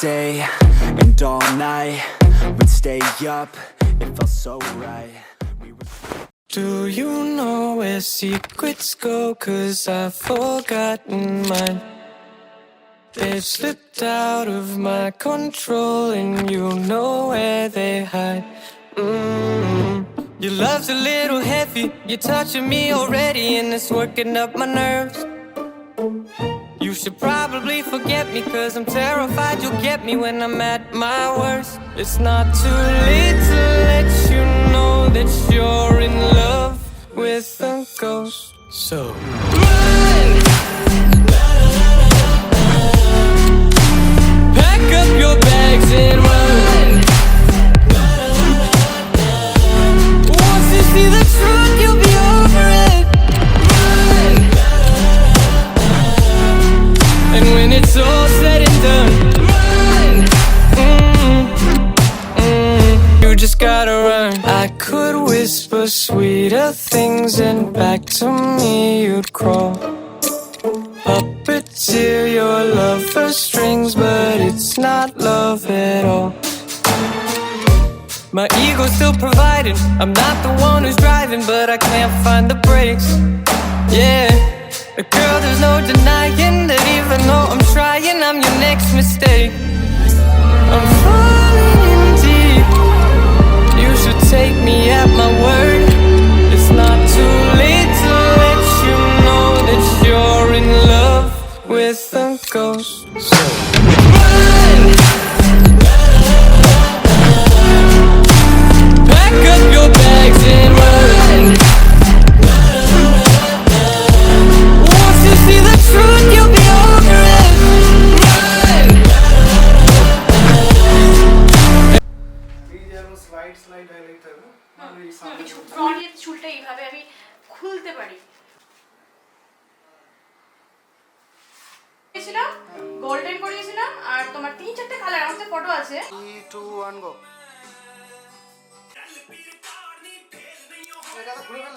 day and all night. We'd stay up, it felt so right. Do you know where secrets go? 'Cause I've forgotten mine. They've slipped out of my control, and you know where they hide. Your love's a little heavy, you're touching me already, and it's working up my nerves. You should probably forget me, 'cause I'm terrified you'll get me when I'm at my worst. It's not too late to let you know that you're in love with a ghost. So run! Pack up your bags and run. Once you see the truth, you'll be over it. Run! And when it's all said and done, run! You just gotta run. I could whisper sweeter things, and back to me you'd crawl. Puppeteer your love for strings, but it's not love at all. My ego's still providing, I'm not the one who's driving, but I can't find the brakes. Yeah, girl, there's no denying that even though I'm trying, I'm your next mistake. I'm falling in deep, you should take me at my word. It's not too late to let you know that you're in love with a ghost. So run! Pack up your bags and run. Once you see the truth, you'll be over it. Run! slide highlighter মানে এই সামনে ফ্রন্টের চুলটা এইভাবে আমি খুলতে পারি। এসেছিলাম গোল্ডেন করিয়েছিলাম, আর তোমার 3-4টা কালার আমাদের ফটো আছে। 3 2 1 গো। এটা তো ঘুরে